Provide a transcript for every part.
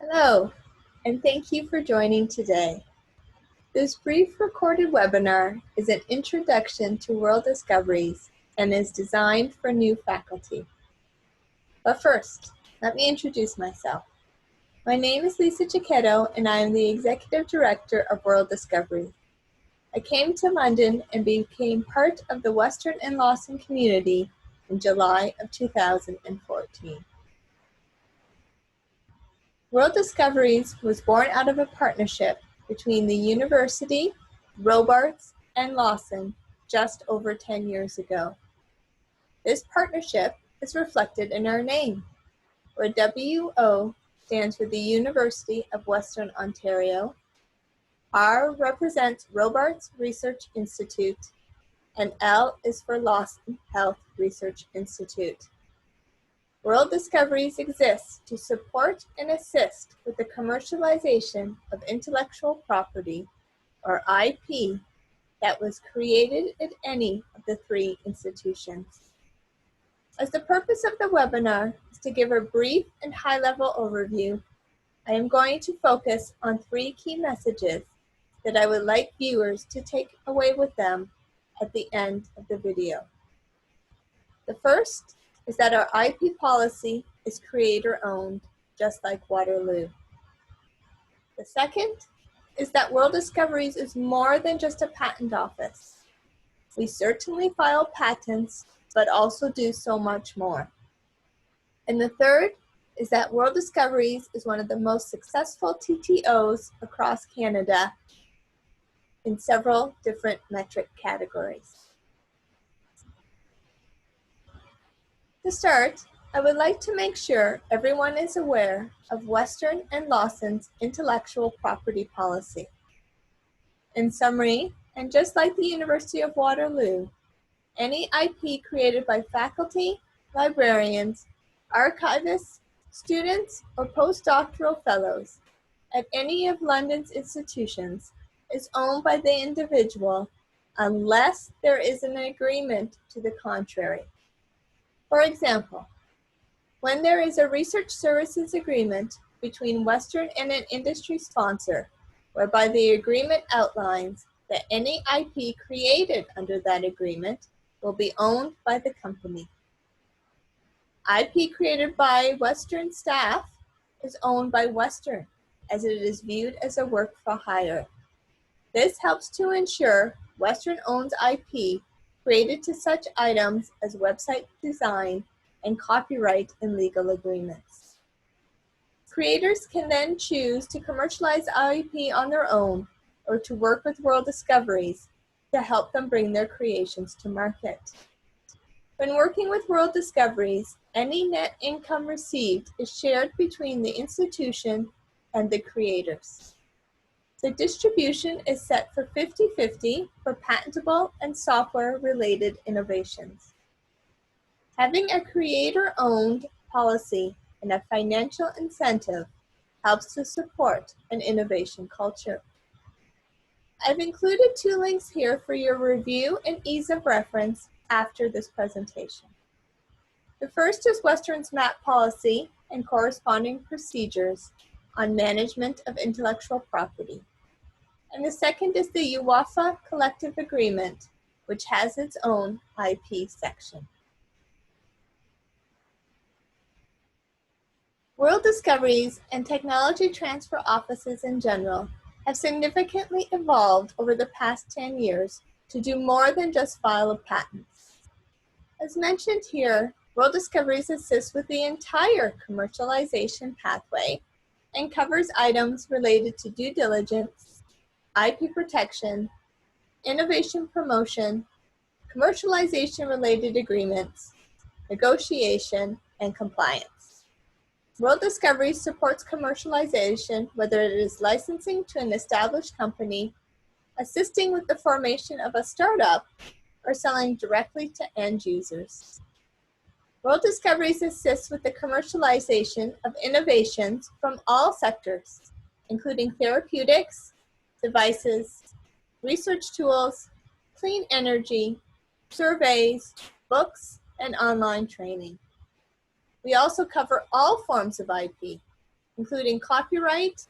Hello, and thank you for joining today. This brief recorded webinar is an introduction to WorldDiscoveries and is designed for new faculty. But first, let me introduce myself. My name is Lisa Chiquetto, and I am the Executive Director of WorldDiscoveries. I came to London and became part of the Western and Lawson community in July of 2014. WorldDiscoveries was born out of a partnership between the university, Robarts, and Lawson just over 10 years ago. This partnership is reflected in our name, where WO stands for the University of Western Ontario, R represents Robarts Research Institute, and L is for Lawson Health Research Institute. WorldDiscoveries exists to support and assist with the commercialization of intellectual property, or IP, that was created at any of the three institutions. As the purpose of the webinar is to give a brief and high-level overview, I am going to focus on three key messages that I would like viewers to take away with them at the end of the video. The first is that our IP policy is creator-owned, just like Waterloo. The second is that WorldDiscoveries is more than just a patent office. We certainly file patents, but also do so much more. And the third is that WorldDiscoveries is one of the most successful TTOs across Canada in several different metric categories. To start, I would like to make sure everyone is aware of Western and Lawson's intellectual property policy. In summary, and just like the University of Waterloo, any IP created by faculty, librarians, archivists, students, or postdoctoral fellows at any of London's institutions is owned by the individual unless there is an agreement to the contrary. For example, when there is a research services agreement between Western and an industry sponsor, whereby the agreement outlines that any IP created under that agreement will be owned by the company. IP created by Western staff is owned by Western, as it is viewed as a work for hire. This helps to ensure Western owns IP created to such items as website design and copyright and legal agreements. Creators can then choose to commercialize IP on their own or to work with WorldDiscoveries to help them bring their creations to market. When working with WorldDiscoveries, any net income received is shared between the institution and the creators. The distribution is set for 50-50 for patentable and software-related innovations. Having a creator-owned policy and a financial incentive helps to support an innovation culture. I've included two links here for your review and ease of reference after this presentation. The first is Western's MAP policy and corresponding procedures on management of intellectual property. And the second is the UWAFA Collective Agreement, which has its own IP section. WorldDiscoveries and technology transfer offices in general have significantly evolved over the past 10 years to do more than just file a patent. As mentioned here, WorldDiscoveries assists with the entire commercialization pathway and covers items related to due diligence, IP protection, innovation promotion, commercialization-related agreements, negotiation, and compliance. WorldDiscoveries supports commercialization, whether it is licensing to an established company, assisting with the formation of a startup, or selling directly to end users. WorldDiscoveries assists with the commercialization of innovations from all sectors, including therapeutics, devices, research tools, clean energy, surveys, books, and online training. We also cover all forms of IP, including copyright,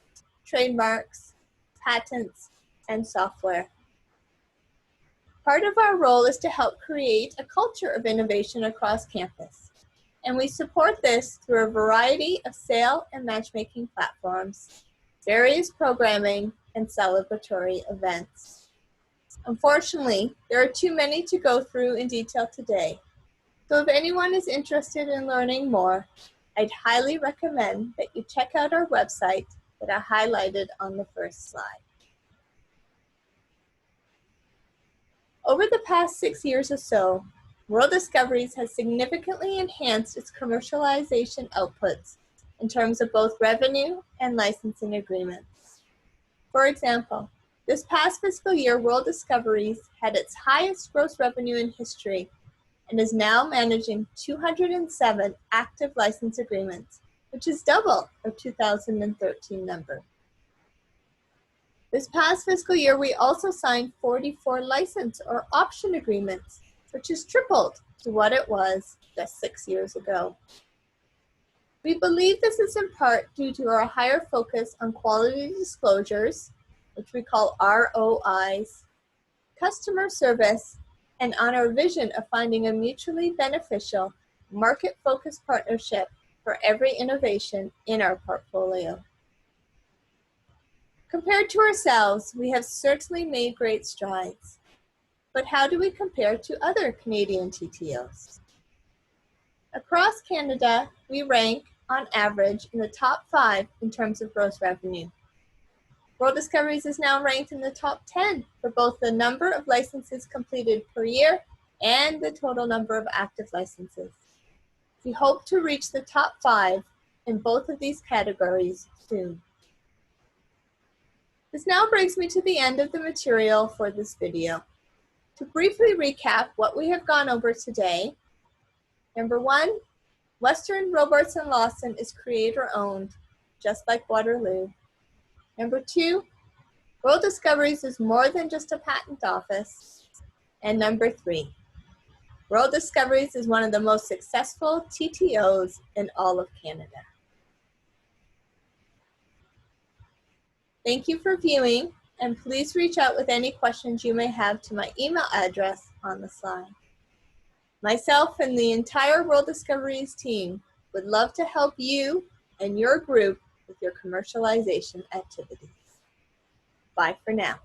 trademarks, patents, and software. Part of our role is to help create a culture of innovation across campus, and we support this through a variety of sale and matchmaking platforms, various programming, and celebratory events. Unfortunately, there are too many to go through in detail today, so if anyone is interested in learning more, I'd highly recommend that you check out our website that I highlighted on the first slide. Over the past 6 years or so, WorldDiscoveries has significantly enhanced its commercialization outputs in terms of both revenue and licensing agreements. For example, this past fiscal year, WorldDiscoveries had its highest gross revenue in history and is now managing 207 active license agreements, which is double our 2013 number. This past fiscal year, we also signed 44 license or option agreements, which is tripled to what it was just 6 years ago. We believe this is in part due to our higher focus on quality disclosures, which we call ROIs, customer service, and on our vision of finding a mutually beneficial, market-focused partnership for every innovation in our portfolio. Compared to ourselves, we have certainly made great strides. But how do we compare to other Canadian TTOs? Across Canada, we rank, on average, in the top 5 in terms of gross revenue. WorldDiscoveries is now ranked in the top 10 for both the number of licenses completed per year and the total number of active licenses. We hope to reach the top 5 in both of these categories soon. This now brings me to the end of the material for this video. To briefly recap what we have gone over today, number 1, Western, Robarts & Lawson is creator-owned, just like Waterloo. Number 2, WorldDiscoveries is more than just a patent office. And number 3, WorldDiscoveries is one of the most successful TTOs in all of Canada. Thank you for viewing, and please reach out with any questions you may have to my email address on the slide. Myself and the entire WorldDiscoveries team would love to help you and your group with your commercialization activities. Bye for now.